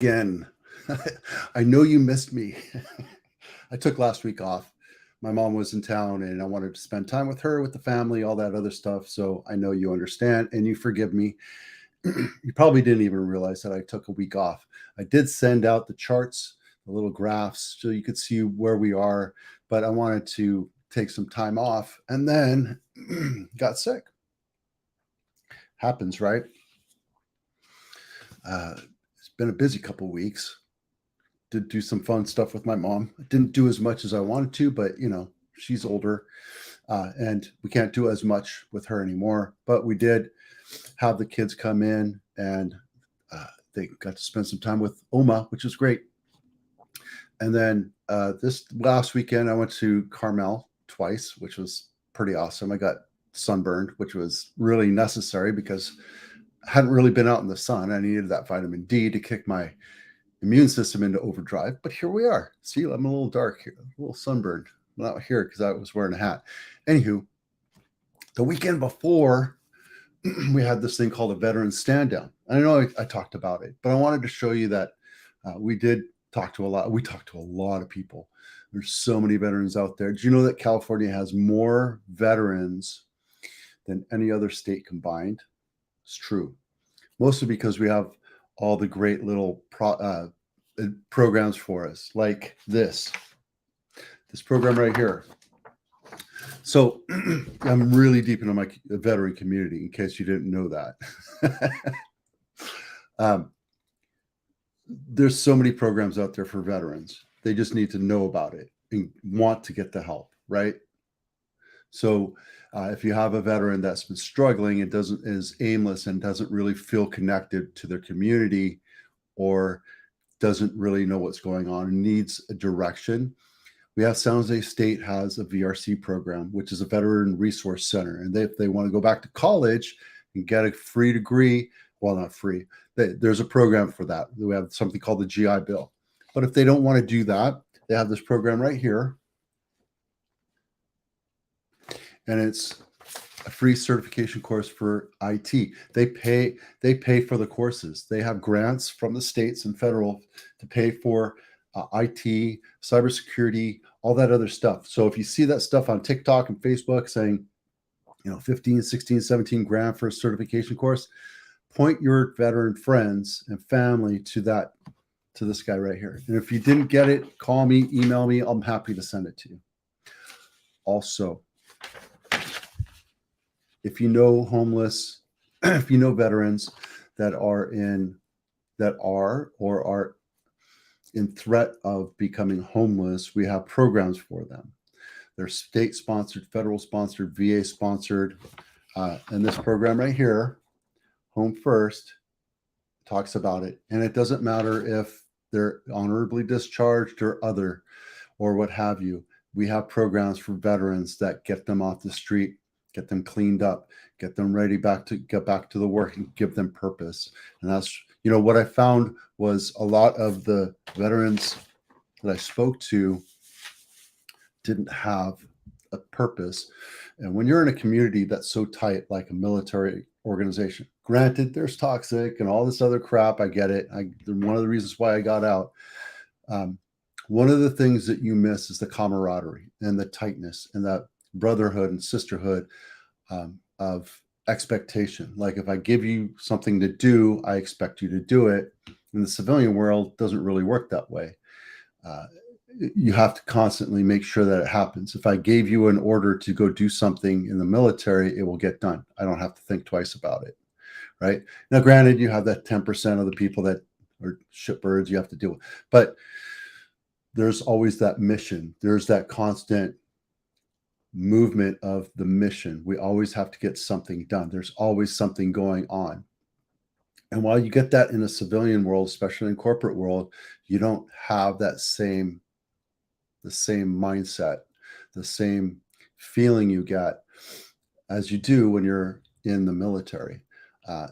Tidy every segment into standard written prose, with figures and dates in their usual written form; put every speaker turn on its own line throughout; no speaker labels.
Again. I know you missed me. I took last week off. My mom was in town and I wanted to spend time with her, with the family, all that other stuff. So I know you understand and you forgive me. You probably didn't even realize that I took a week off. I did send out the charts, the little graphs, so you could see where we are, but I wanted to take some time off and then got sick. Happens, right? It's been a busy couple weeks. Did do some fun stuff with my mom. Didn't do as much as I wanted to, but she's older, and we can't do as much with her anymore. But we did have the kids come in, and they got to spend some time with Oma, which was great. And then this last weekend, I went to Carmel twice, which was pretty awesome. I got sunburned, which was really necessary because I hadn't really been out in the sun. I needed that vitamin D to kick my immune system into overdrive. But here we are. See, I'm a little dark here, a little sunburned. I'm not here because I was wearing a hat. Anywho, the weekend before, we had this thing called a veteran stand down. I know I talked about it, but I wanted to show you that we did talk to a lot. We talked to a lot of people. There's so many veterans out there. Did you know that California has more veterans than any other state combined? It's true. Mostly because we have all the great little programs for us, like this program right here. So I'm really deep into my veteran community, in case you didn't know that. There's so many programs out there for veterans. They just need to know about it and want to get the help, right? So if you have a veteran that's been struggling and is aimless and doesn't really feel connected to their community, or doesn't really know what's going on and needs a direction, we have San Jose State has a VRC program, which is a Veteran Resource Center. And if they want to go back to college and get a free degree, well, not free, there's a program for that. We have something called the GI Bill. But if they don't want to do that, they have this program right here. And it's a free certification course for IT. They pay for the courses. They have grants from the states and federal to pay for IT, cybersecurity, all that other stuff. So if you see that stuff on TikTok and Facebook saying, 15, 16, 17 grand for a certification course, point your veteran friends and family to this guy right here. And if you didn't get it, call me, email me. I'm happy to send it to you. Also, if you know homeless, if you know veterans that are in threat of becoming homeless, we have programs for them. They're state-sponsored, federal-sponsored, VA-sponsored. And this program right here, Home First, talks about it. And it doesn't matter if they're honorably discharged or what have you. We have programs for veterans that get them off the street, get them cleaned up, get them ready to get back to the work and give them purpose. And that's, what I found was a lot of the veterans that I spoke to didn't have a purpose. And when you're in a community that's so tight, like a military organization, granted, there's toxic and all this other crap. I get it. One of the reasons why I got out. One of the things that you miss is the camaraderie and the tightness and that brotherhood and sisterhood of expectation. Like if I give you something to do, I expect you to do it. In the civilian world, it doesn't really work that way. You have to constantly make sure that it happens. If I gave you an order to go do something in the military, it will get done. I don't have to think twice about it, right? Now, granted, you have that 10% of the people that are shitbirds you have to deal with, but there's always that mission. There's that constant movement of the mission. We always have to get something done. There's always something going on. And while you get that in a civilian world, especially in corporate world, you don't have the same mindset, the same feeling you get as you do when you're in the military.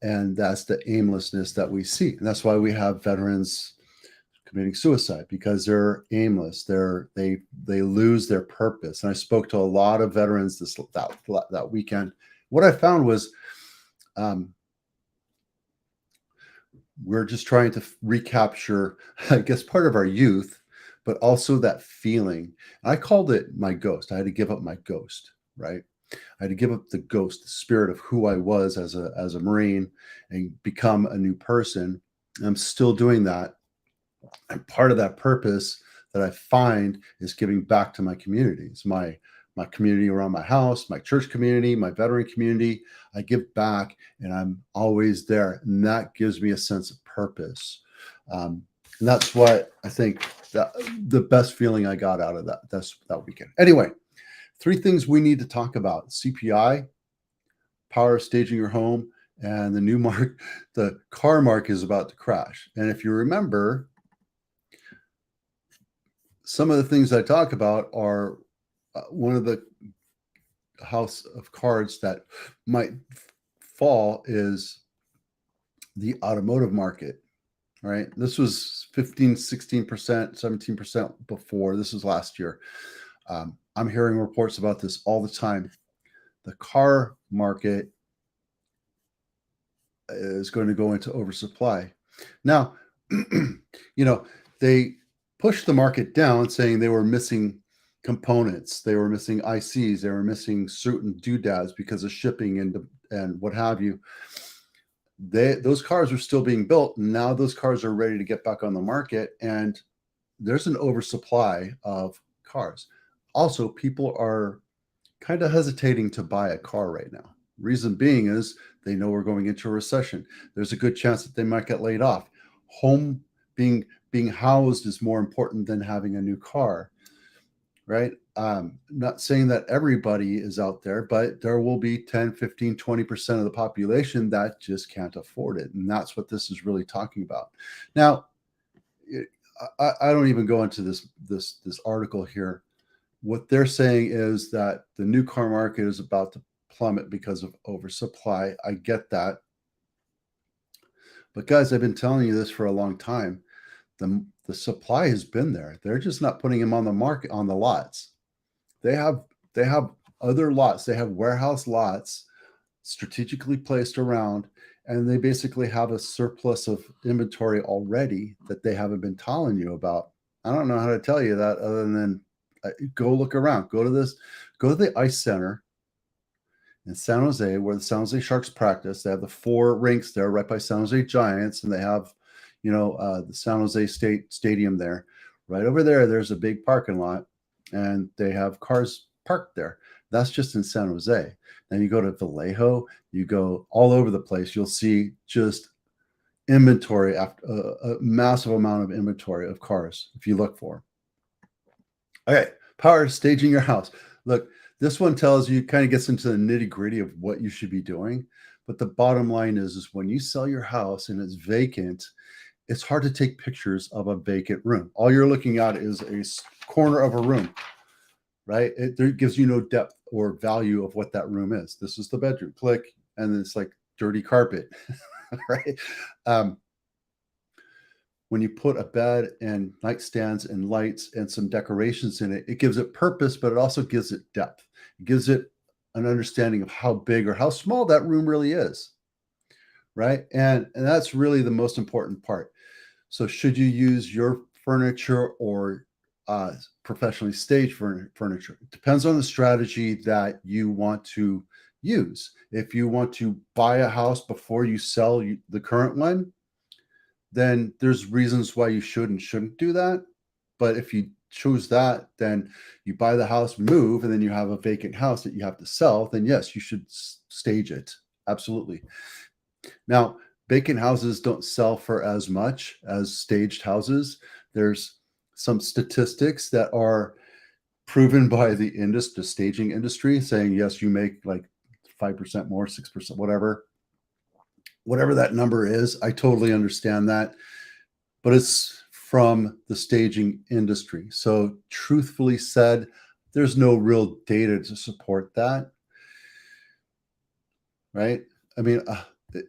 And that's the aimlessness that we see. And that's why we have veterans committing suicide, because they're aimless. They lose their purpose. And I spoke to a lot of veterans that weekend. What I found was We're just trying to recapture, I guess, part of our youth, but also that feeling. I called it my ghost. I had to give up my ghost, right? I had to give up the ghost, the spirit of who I was as a Marine, and become a new person. I'm still doing that. And part of that purpose that I find is giving back to my communities, my community around my house, my church community, my veteran community. I give back, and I'm always there, and that gives me a sense of purpose. And that's what I think that the best feeling I got out of that weekend. Anyway, 3 things we need to talk about: CPI, power of staging your home, and the car market is about to crash. And if you remember, some of the things I talk about are one of the house of cards that might fall is the automotive market, right? This was 15, 16%, 17% before. This was last year. I'm hearing reports about this all the time. The car market is going to go into oversupply. Now, they pushed the market down saying they were missing components, they were missing ICs, they were missing certain doodads because of shipping and what have you. Those cars are still being built. Now those cars are ready to get back on the market, and there's an oversupply of cars. Also, people are kind of hesitating to buy a car right now. Reason being is they know we're going into a recession. There's a good chance that they might get laid off. Home being housed is more important than having a new car, right? Not saying that everybody is out there, but there will be 10, 15, 20% of the population that just can't afford it. And that's what this is really talking about. Now, I don't even go into this article here. What they're saying is that the new car market is about to plummet because of oversupply. I get that. But guys, I've been telling you this for a long time. The supply has been there. They're just not putting them on the market, on the lots. They have other lots. They have warehouse lots strategically placed around, and they basically have a surplus of inventory already that they haven't been telling you about. I don't know how to tell you that other than go look around. Go to the ice center in San Jose, where the San Jose Sharks practice. They have the 4 rinks there right by San Jose Giants, and they have, the San Jose State Stadium there. Right over there, there's a big parking lot, and they have cars parked there. That's just in San Jose. Then you go to Vallejo, you go all over the place. You'll see just inventory, after a massive amount of inventory of cars if you look for them. Okay, power staging your house. Look, this one tells you, kind of gets into the nitty gritty of what you should be doing. But the bottom line is when you sell your house and it's vacant, it's hard to take pictures of a vacant room. All you're looking at is a corner of a room, right? It gives you no depth or value of what that room is. This is the bedroom. Click, and it's like dirty carpet, right? When you put a bed and nightstands and lights and some decorations in it, it gives it purpose, but it also gives it depth. It gives it an understanding of how big or how small that room really is, right? And that's really the most important part. So should you use your furniture or professionally staged furniture? It depends on the strategy that you want to use. If you want to buy a house before you sell the current one, then there's reasons why you should and shouldn't do that. But if you choose that, then you buy the house, move, and then you have a vacant house that you have to sell, then yes, you should stage it. Absolutely. Now, vacant houses don't sell for as much as staged houses. There's some statistics that are proven by the staging industry saying, yes, you make like 5% more, 6%, whatever that number is. I totally understand that, but it's from the staging industry. So truthfully said, there's no real data to support that, right? I mean,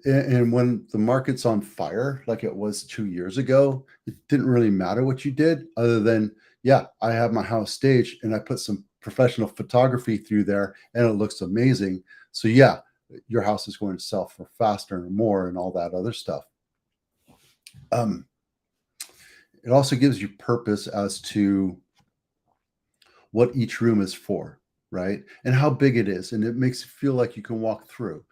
and when the market's on fire, like it was 2 years ago, it didn't really matter what you did other than, yeah, I have my house staged and I put some professional photography through there and it looks amazing. So yeah, your house is going to sell for faster and more and all that other stuff. It also gives you purpose as to what each room is for, right? And how big it is. And it makes it feel like you can walk through.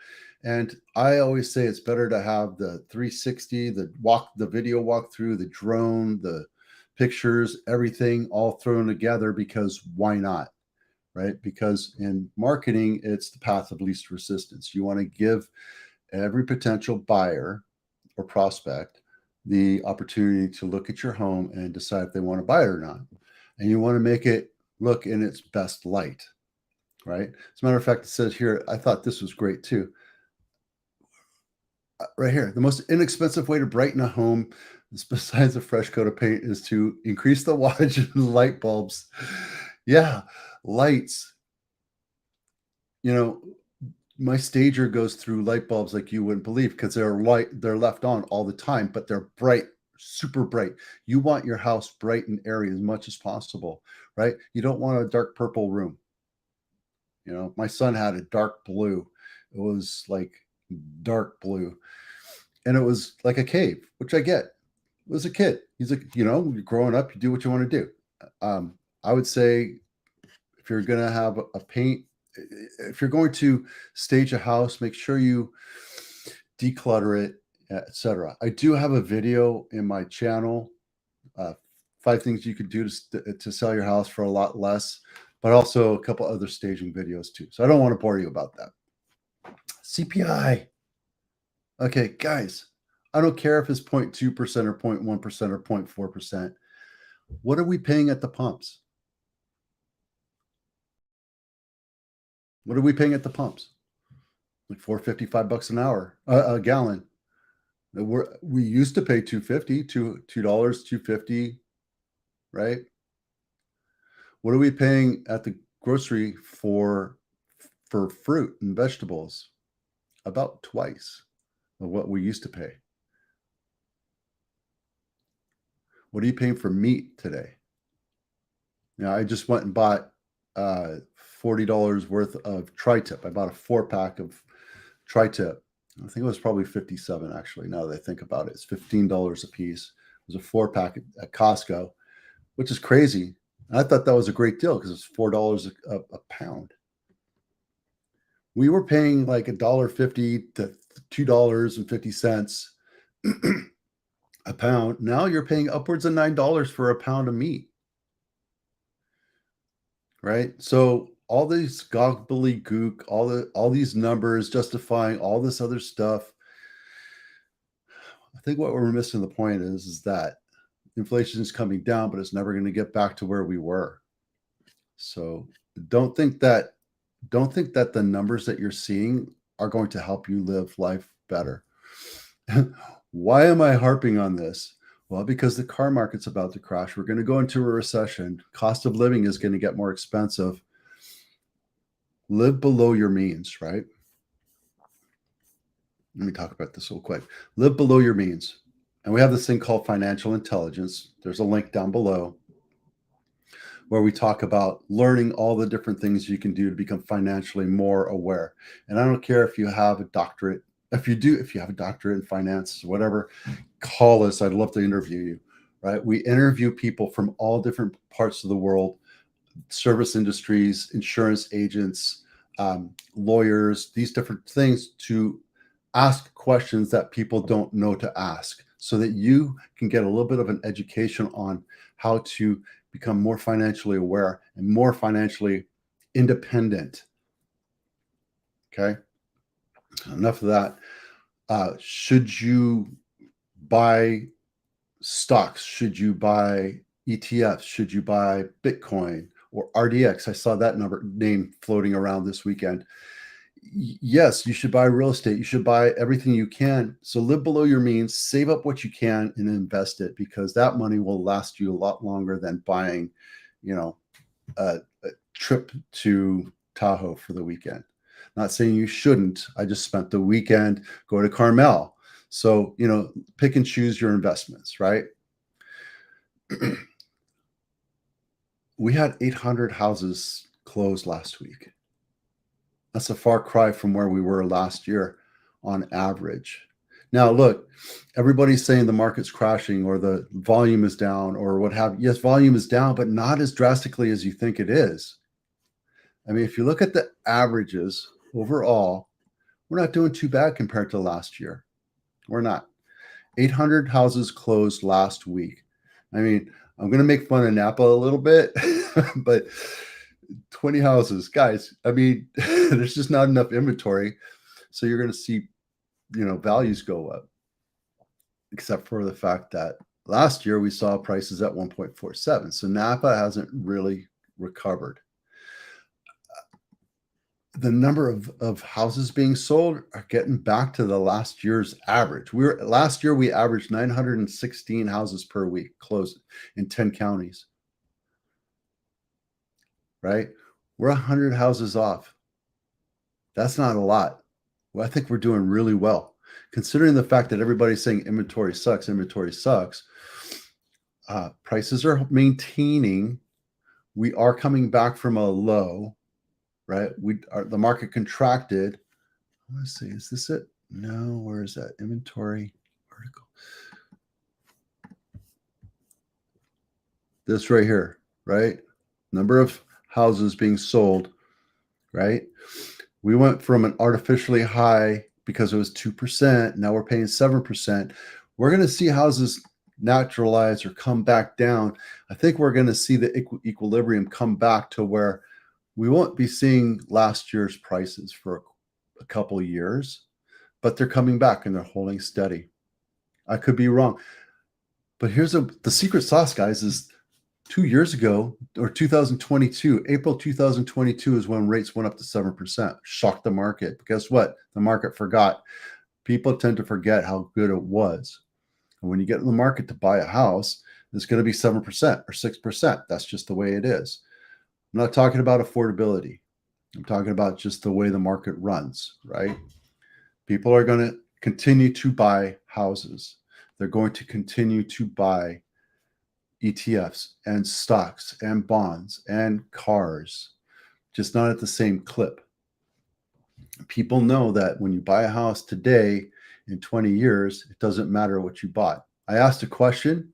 And I always say it's better to have the 360, the video walkthrough, the drone, the pictures, everything all thrown together, because why not? Right? Because in marketing, it's the path of least resistance. You want to give every potential buyer or prospect the opportunity to look at your home and decide if they want to buy it or not. And you want to make it look in its best light, right? As a matter of fact, it says here, I thought this was great too. Right here, the most inexpensive way to brighten a home, besides a fresh coat of paint, is to increase the wattage of the light bulbs. Yeah, lights. You know, my stager goes through light bulbs like you wouldn't believe, because they're left on all the time, but they're bright, super bright. You want your house bright and airy as much as possible, right? You don't want a dark purple room. My son had a dark blue. It was like dark blue, and it was like a cave, which I get. It was a kid. He's like, you're growing up, you do what you want to do. I would say, if you're going to have a paint, if you're going to stage a house, make sure you declutter it, etc. I do have a video in my channel, 5 things you could do to sell your house for a lot less, but also a couple other staging videos too. So I don't want to bore you about that. CPI. Okay, guys, I don't care if it's 0.2% or 0.1% or 0.4%. What are we paying at the pumps? What are we paying at the pumps? Like $4.55 an hour, a gallon. We used to pay $2.50, $2.50, right? What are we paying at the grocery for fruit and vegetables? About twice of what we used to pay. What are you paying for meat today? I just went and bought $40 worth of tri-tip. I bought a 4-pack of tri-tip. I think it was probably 57 actually. Now that I think about it, it's $15 a piece. It was a 4-pack at Costco, which is crazy. And I thought that was a great deal because it's $4 a pound. We were paying like $1.50 to $2.50 a pound. Now you're paying upwards of $9 for a pound of meat. Right? So all these gobbledygook, all these numbers justifying all this other stuff. I think what we're missing the point is that inflation is coming down, but it's never going to get back to where we were. So don't think that the numbers that you're seeing are going to help you live life better. Why am I harping on this? Well, because the car market's about to crash. We're going to go into a recession. Cost of living is going to get more expensive. Live below your means, right? Let me talk about this real quick. Live below your means. And we have this thing called financial intelligence. There's a link down below where we talk about learning all the different things you can do to become financially more aware. And I don't care if you have a doctorate. If you have a doctorate in finance, whatever, call us. I'd love to interview you, right? We interview people from all different parts of the world, service industries, insurance agents, lawyers, these different things, to ask questions that people don't know to ask, so that you can get a little bit of an education on how to become more financially aware and more financially independent. Okay. Enough of that. Should you buy stocks? Should you buy ETFs? Should you buy Bitcoin or RDX? I saw that name floating around this weekend. Yes, you should buy real estate. You should buy everything you can. So live below your means, save up what you can, and invest it, because that money will last you a lot longer than buying, a trip to Tahoe for the weekend. Not saying you shouldn't. I just spent the weekend going to Carmel. So, pick and choose your investments, right? We had 800 houses closed last week. That's a far cry from where we were last year on average. Now, look, everybody's saying the market's crashing or the volume is down or what have you. Yes, volume is down, but not as drastically as you think it is. I mean, if you look at the averages overall, we're not doing too bad compared to last year. We're not. 800 houses closed last week. I mean, I'm going to make fun of Napa a little bit, but 20 houses, guys. I mean, there's just not enough inventory. So you're going to see, values go up, except for the fact that last year we saw prices at 1.47. So Napa hasn't really recovered. The number of houses being sold are getting back to the last year's average. Last year we averaged 916 houses per week closed in 10 counties. Right? We're 100 houses off. That's not a lot. Well, I think we're doing really well. Considering the fact that everybody's saying inventory sucks, prices are maintaining. We are coming back from a low, right? The market contracted. Let's see, is this it? No, where is that inventory article? This right here, right? Number of houses being sold, right? We went from an artificially high because it was 2%. Now we're paying 7%. We're going to see houses naturalize or come back down. I think we're going to see the equilibrium come back to where we won't be seeing last year's prices for a couple of years, but they're coming back and they're holding steady. I could be wrong. But here's the secret sauce, guys, is 2 years ago, or 2022, April 2022 is when rates went up to 7%, shocked the market. But guess what? The market forgot. People tend to forget how good it was. And when you get in the market to buy a house, it's going to be 7% or 6%. That's just the way it is. I'm not talking about affordability. I'm talking about just the way the market runs, right? People are going to continue to buy houses. They're going to continue to buy ETFs and stocks and bonds and cars, just not at the same clip. People know that when you buy a house today, in 20 years, it doesn't matter what you bought. I asked a question.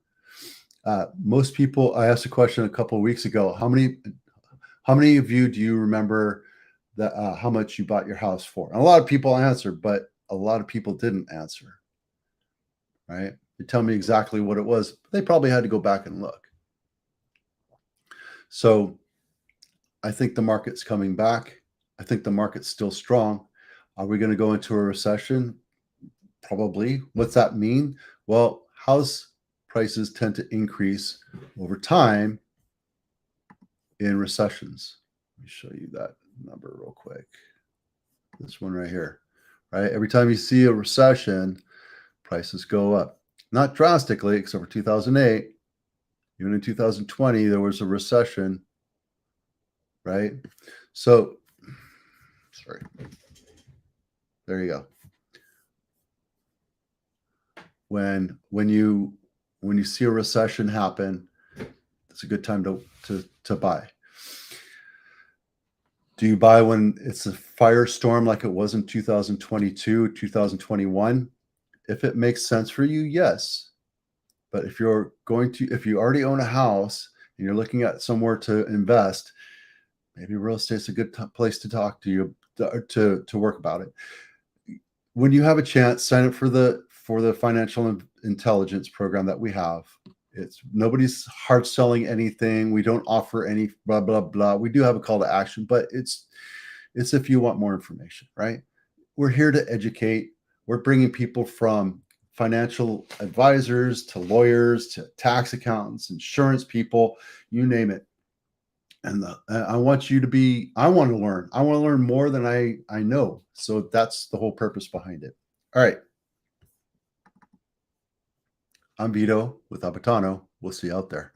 I asked a question a couple of weeks ago. How many of you do you remember that how much you bought your house for? And a lot of people answered, but a lot of people didn't answer. Right? They tell me exactly what it was. But they probably had to go back and look. So I think the market's coming back. I think the market's still strong. Are we going to go into a recession? Probably. What's that mean? Well, house prices tend to increase over time in recessions. Let me show you that number real quick. This one right here, right? Every time you see a recession, prices go up. Not drastically, except for 2008. Even in 2020, there was a recession, right? So, sorry. There you go. When you see a recession happen, it's a good time to buy. Do you buy when it's a firestorm like it was in 2022, 2021? If it makes sense for you, yes. But if you already own a house and you're looking at somewhere to invest, maybe real estate's a good place to talk to you to work about it. When you have a chance, sign up for the financial intelligence program that we have. It's nobody's hard selling anything. We don't offer any blah blah blah. We do have a call to action, but it's if you want more information, right? We're here to educate. We're bringing people from financial advisors to lawyers to tax accountants, insurance people, you name it. And I want to learn. I want to learn more than I know. So that's the whole purpose behind it. All right. I'm Vito with Abitano. We'll see you out there.